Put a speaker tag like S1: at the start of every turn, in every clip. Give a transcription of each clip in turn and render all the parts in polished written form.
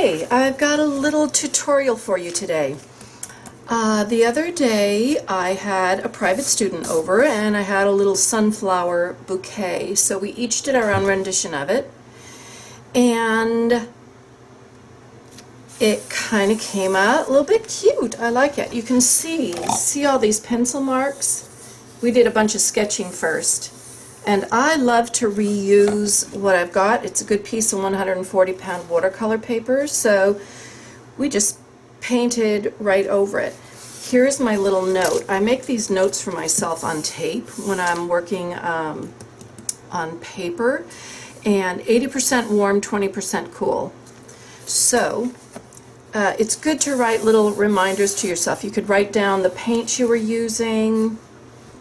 S1: Okay, I've got a little tutorial for you today. The other day I had a private student over and I had a little sunflower bouquet, so we each did our own rendition of it, and it kind of came out a little bit cute. I like it. You can see all these pencil marks? We did a bunch of sketching first. And I love to reuse what I've got. It's a good piece of 140-pound watercolor paper, so we just painted right over it. Here's my little note. I make these notes for myself on tape when I'm working on paper, and 80% warm, 20% cool. So it's good to write little reminders to yourself. You could write down the paints you were using,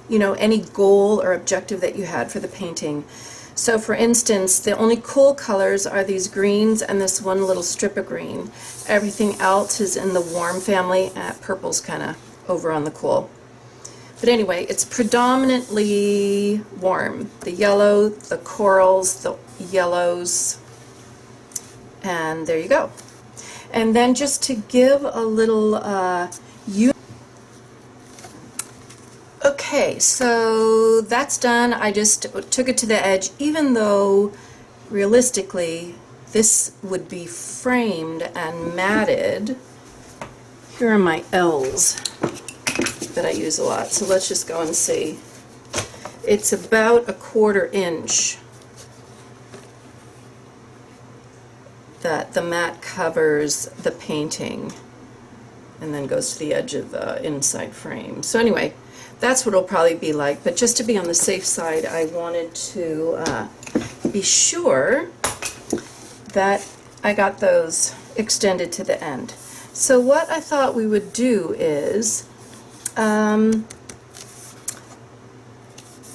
S1: you know, any goal or objective that you had for the painting. So for instance, the only cool colors are these greens and this one little strip of green. Everything else is in the warm family. Purple's kind of over on the cool. But anyway, it's predominantly warm. The yellow, the corals, the yellows, and there you go. And then just to give a little Okay, so that's done. I just took it to the edge, even though realistically this would be framed and matted. Here are my L's that I use a lot, so let's just go and see. It's about 1/4 inch that the mat covers the painting and then goes to the edge of the inside frame. So anyway, that's what it'll probably be like, but just to be on the safe side, I wanted to be sure that I got those extended to the end. So what I thought we would do is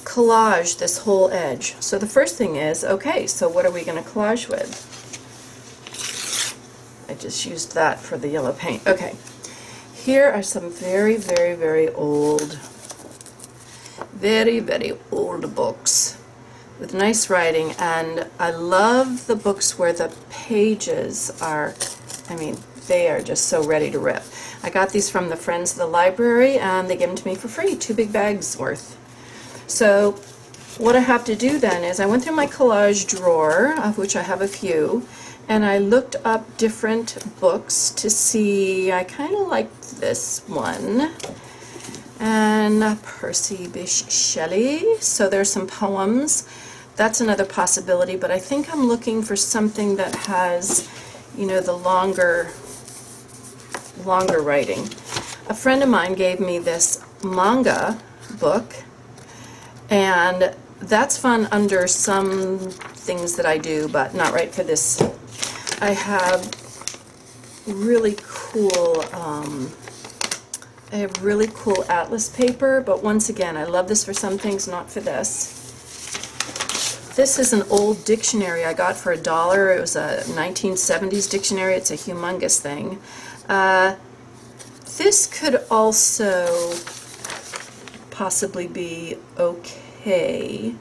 S1: collage this whole edge. So the first thing is, okay, so what are we going to collage with? I just used that for the yellow paint. Okay, here are some very, very, very old books with nice writing, and I love the books where the pages are, I mean, they are just so ready to rip. I got these from the Friends of the Library, and they gave them to me for free, 2 big bags worth. So what I have to do then is I went through my collage drawer, of which I have a few, and I looked up different books to see. I kind of liked this one, and Percy Bysshe Shelley. So there's some poems. That's another possibility, but I think I'm looking for something that has, you know, the longer writing. A friend of mine gave me this manga book, and that's fun under some things that I do, but not right for this. I have really cool atlas paper, but once again, I love this for some things, not for this. This is an old dictionary I got for $1. It was a 1970s dictionary. It's a humongous thing. This could also possibly be okay.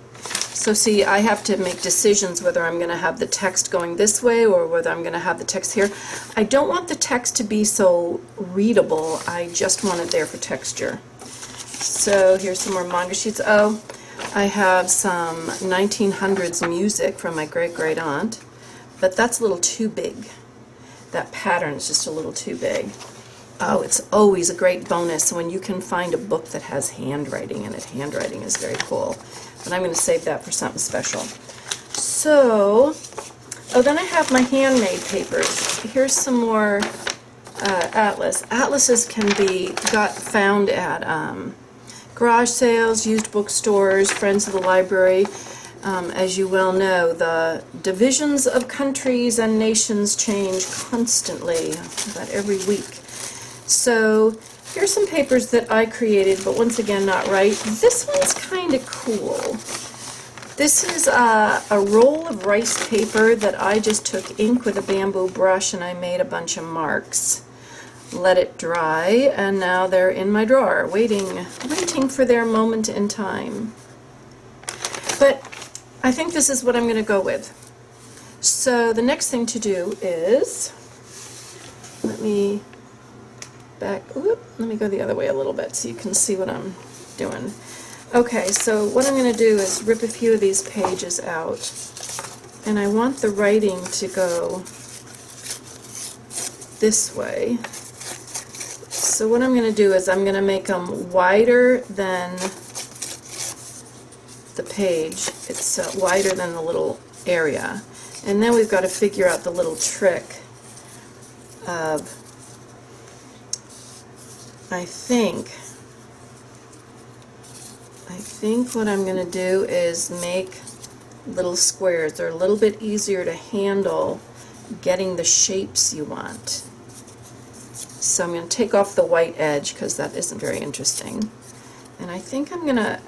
S1: So see, I have to make decisions whether I'm going to have the text going this way or whether I'm going to have the text here. I don't want the text to be so readable. I just want it there for texture. So here's some more manga sheets. Oh, I have some 1900s music from my great-great aunt, but that's a little too big. That pattern is just a little too big. Oh, it's always a great bonus when you can find a book that has handwriting in it. Handwriting is very cool. But I'm going to save that for something special. So, oh, then I have my handmade papers. Here's some more atlas. Atlases can be found at garage sales, used bookstores, Friends of the Library. As you well know, the divisions of countries and nations change constantly, about every week. So here's some papers that I created, but once again, not right. This one's kind of cool. This is a roll of rice paper that I just took ink with a bamboo brush and I made a bunch of marks. Let it dry, and now they're in my drawer, waiting for their moment in time. But I think this is what I'm going to go with. So the next thing to do is let me let me go the other way a little bit so you can see what I'm doing. Okay, so what I'm going to do is rip a few of these pages out, and I want the writing to go this way. So what I'm going to do is I'm going to make them wider than the page. It's wider than the little area. And then we've got to figure out the little trick of, I think what I'm going to do is make little squares. They're a little bit easier to handle getting the shapes you want. So I'm going to take off the white edge because that isn't very interesting. And I think I'm going to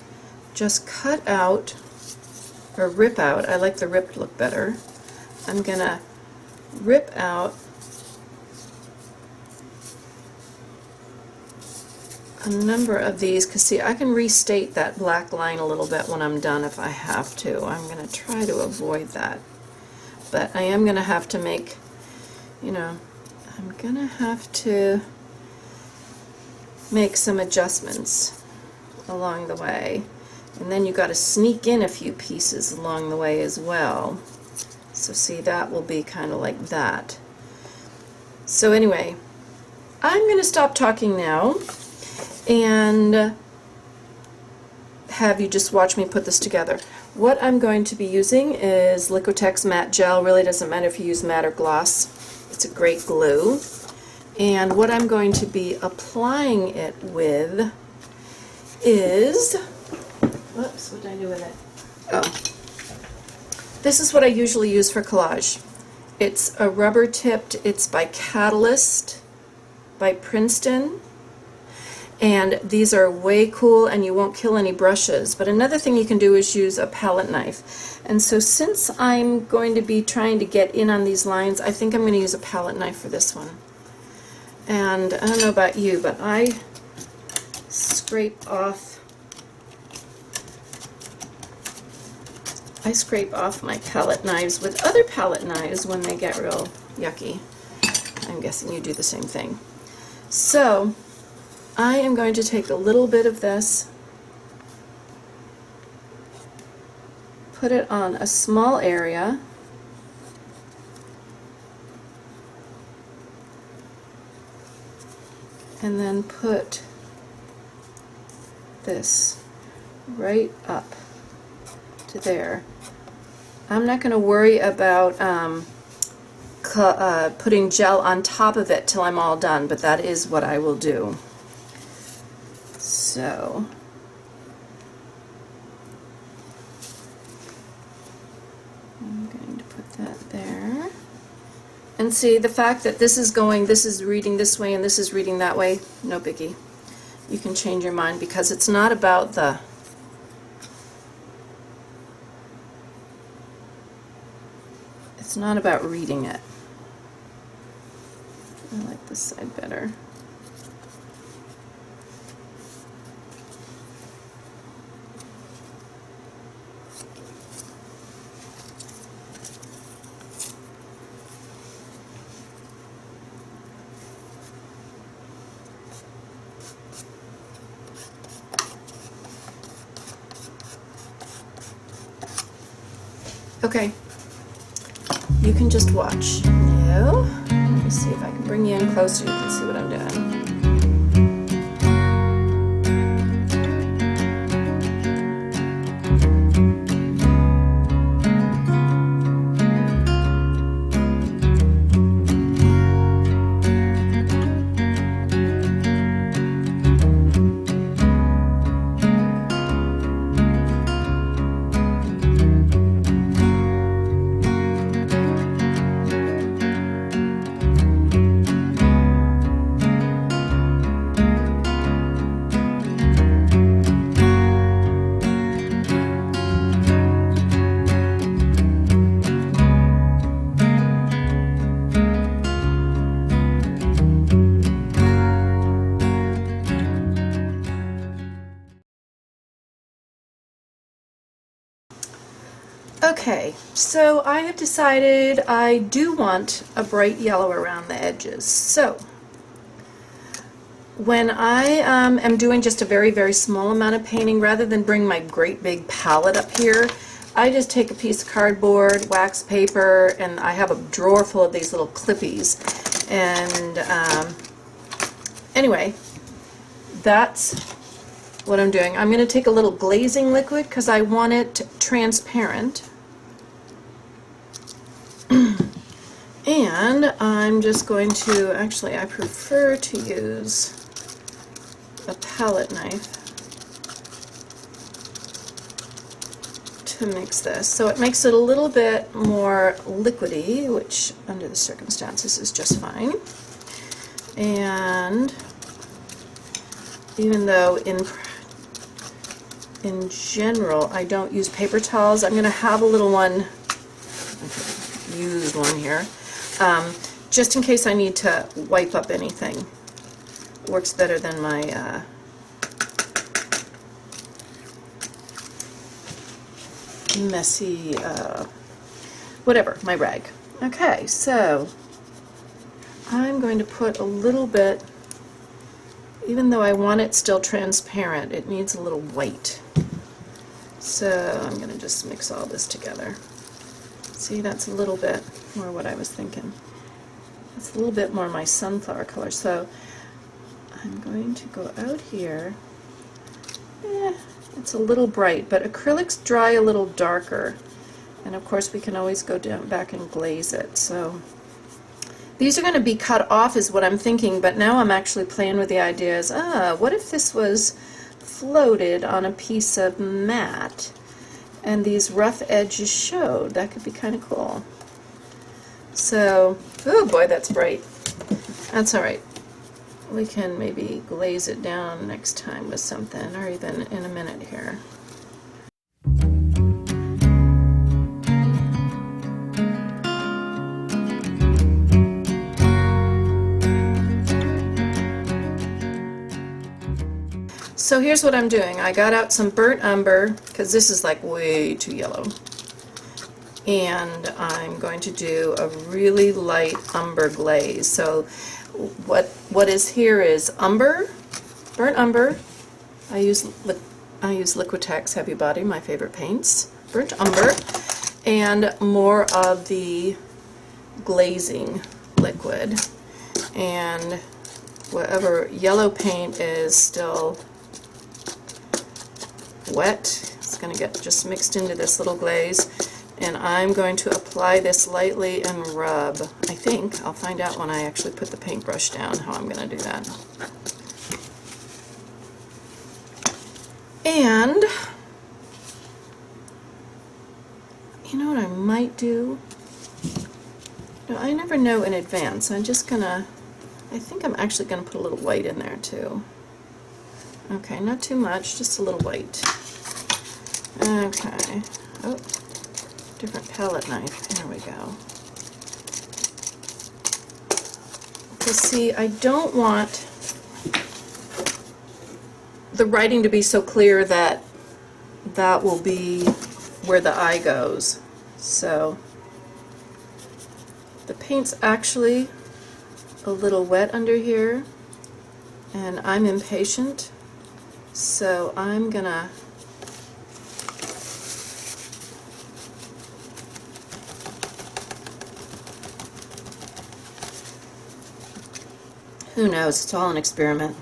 S1: just cut out, or rip out, I like the ripped look better. I'm going to rip out a number of these, because see, I can restate that black line a little bit when I'm done if I have to. I'm going to try to avoid that. But I am going to have to make, you know, I'm going to have to make some adjustments along the way. And then you've got to sneak in a few pieces along the way as well. So see, that will be kind of like that. So anyway, I'm going to stop talking now and have you just watch me put this together. What I'm going to be using is Liquitex Matte Gel. Really doesn't matter if you use matte or gloss. It's a great glue. And what I'm going to be applying it with is, whoops, what did I do with it? Oh, this is what I usually use for collage. It's a rubber tipped, it's by Catalyst, by Princeton. And these are way cool, and you won't kill any brushes. But another thing you can do is use a palette knife. And so since I'm going to be trying to get in on these lines, I think I'm going to use a palette knife for this one. And I don't know about you, but I scrape off my palette knives with other palette knives when they get real yucky. I'm guessing you do the same thing. So I am going to take a little bit of this, put it on a small area, and then put this right up to there. I'm not going to worry about putting gel on top of it till I'm all done, but that is what I will do. So I'm going to put that there. And see, the fact that this is reading this way and this is reading that way, no biggie. You can change your mind because it's not about reading it. I like this side better. Okay, you can just watch. No, let me see if I can bring you in closer. You can see what I'm doing. Okay, So I have decided I do want a bright yellow around the edges. So when I am doing just a very, very small amount of painting, rather than bring my great big palette up here, I just take a piece of cardboard, wax paper, and I have a drawer full of these little clippies. And anyway, that's what I'm doing. I'm going to take a little glazing liquid because I want it transparent. And I'm just going to, actually I prefer to use a palette knife to mix this. So it makes it a little bit more liquidy, which under the circumstances is just fine. And even though in general I don't use paper towels, I'm going to have a little one, used one here, just in case I need to wipe up anything. Works better than my messy, whatever, my rag. Okay, so I'm going to put a little bit, even though I want it still transparent, it needs a little white. So I'm going to just mix all this together. See, that's a little bit more what I was thinking. It's a little bit more my sunflower color. So I'm going to go out here. It's a little bright, but acrylics dry a little darker. And of course we can always go down back and glaze it. So these are going to be cut off is what I'm thinking, but now I'm actually playing with the ideas. What if this was floated on a piece of mat and these rough edges showed? That could be kind of cool. So, oh boy, that's bright. That's all right. We can maybe glaze it down next time with something, or even in a minute here. So here's what I'm doing. I got out some burnt umber, because this is like way too yellow. And I'm going to do a really light umber glaze. So what is here is umber, burnt umber. I use Liquitex Heavy Body, my favorite paints. Burnt umber, and more of the glazing liquid. And whatever yellow paint is still wet, it's going to get just mixed into this little glaze. And I'm going to apply this lightly and rub. I think I'll find out when I actually put the paintbrush down how I'm going to do that. And you know what I might do? No, I never know in advance. I'm just gonna, I think I'm actually going to put a little white in there too. Okay, not too much, just a little white. Okay. Oh. Different palette knife. There we go. Because see, I don't want the writing to be so clear that that will be where the eye goes. So the paint's actually a little wet under here, and I'm impatient, so I'm gonna who knows? It's all an experiment.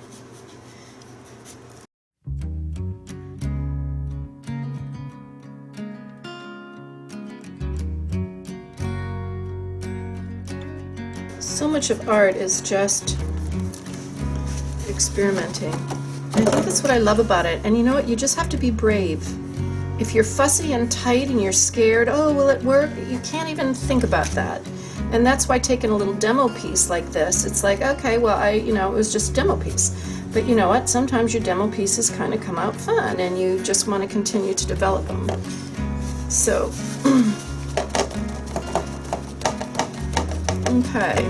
S1: So much of art is just experimenting. And I think that's what I love about it. And you know what? You just have to be brave. If you're fussy and tight and you're scared, oh, will it work? You can't even think about that. And that's why taking a little demo piece like this, it's like, okay, well, it was just a demo piece. But you know what? Sometimes your demo pieces kind of come out fun, and you just want to continue to develop them. So, okay.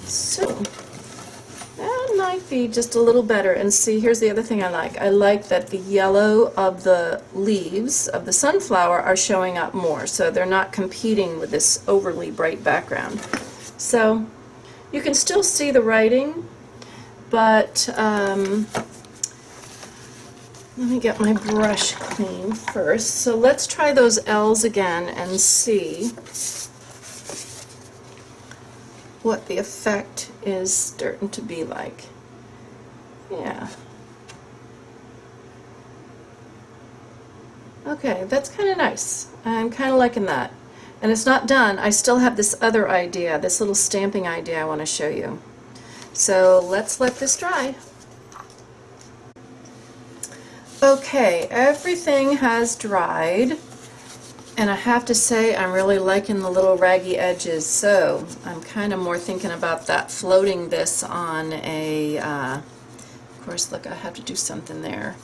S1: So, might be just a little better. And see, here's the other thing I like. I like that the yellow of the leaves of the sunflower are showing up more, so they're not competing with this overly bright background. So you can still see the writing, but let me get my brush clean first. So let's try those L's again and see what the effect is starting to be like. Yeah. Okay, that's kind of nice. I'm kind of liking that. And it's not done. I still have this other idea, this little stamping idea I want to show you. So let's let this dry. Okay, everything has dried, and I have to say I'm really liking the little raggy edges, so I'm kind of more thinking about that, floating this on a, of course, look, I have to do something there,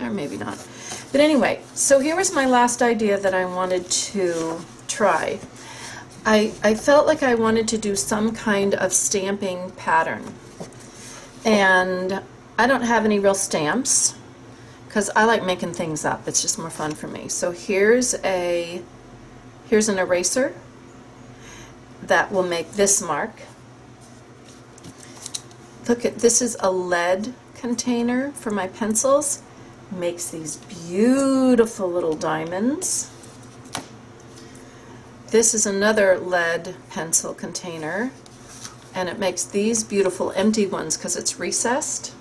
S1: or maybe not. But anyway, so here was my last idea that I wanted to try. I felt like I wanted to do some kind of stamping pattern, and I don't have any real stamps, because I like making things up. It's just more fun for me. So here's an eraser that will make this mark. Look at this, is a lead container for my pencils. Makes these beautiful little diamonds. This is another lead pencil container, and it makes these beautiful empty ones because it's recessed.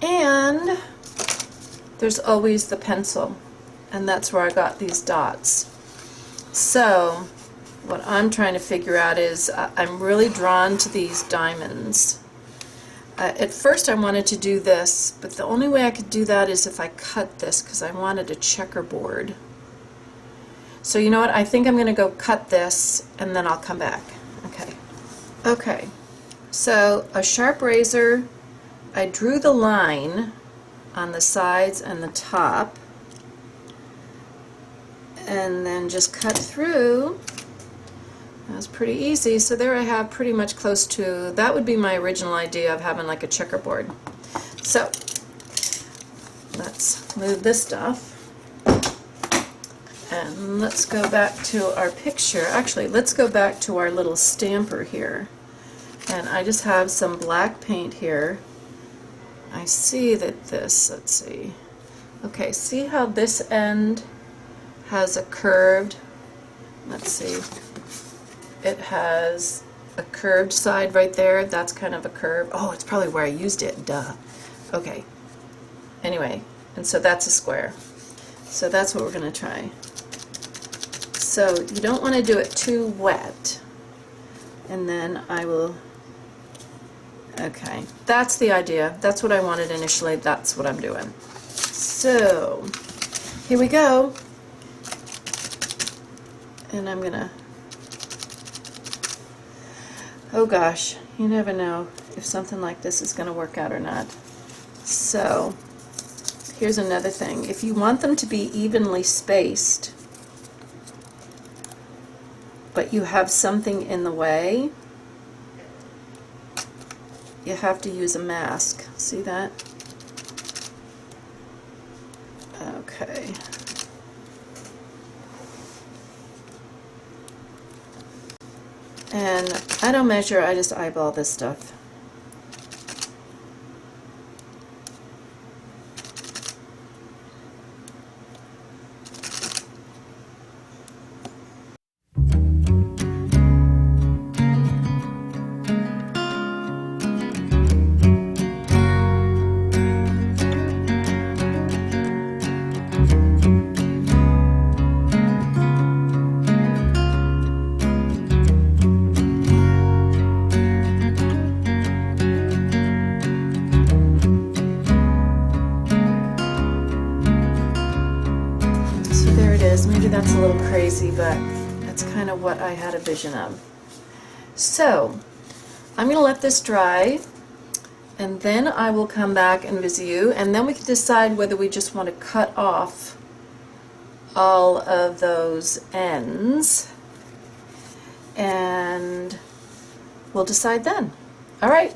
S1: And there's always the pencil, and that's where I got these dots. So what I'm trying to figure out is I'm really drawn to these diamonds. At first I wanted to do this, but the only way I could do that is if I cut this, because I wanted a checkerboard. So you know what, I think I'm going to go cut this and then I'll come back. Okay, so a sharp razor, I drew the line on the sides and the top, and then just cut through. That was pretty easy. So there I have pretty much close to, that would be my original idea of having like a checkerboard. So let's move this stuff, and let's go back to our picture. Actually, let's go back to our little stamper here. And I just have some black paint here. I see that this, let's see. Okay, see how this end has a curved, let's see, it has a curved side right there. That's kind of a curve. Oh, it's probably where I used it, duh. Okay, anyway, and so that's a square. So that's what we're going to try. So you don't want to do it too wet. And then I will, okay, that's the idea. That's what I wanted initially. That's what I'm doing. So here we go. And I'm gonna, oh gosh, you never know if something like this is gonna work out or not. So here's another thing. If you want them to be evenly spaced, but you have something in the way, you have to use a mask. See that? Okay. And I don't measure, I just eyeball this stuff. Maybe that's a little crazy, but that's kind of what I had a vision of. So I'm going to let this dry, and then I will come back and visit you, and then we can decide whether we just want to cut off all of those ends and we'll decide then. All right.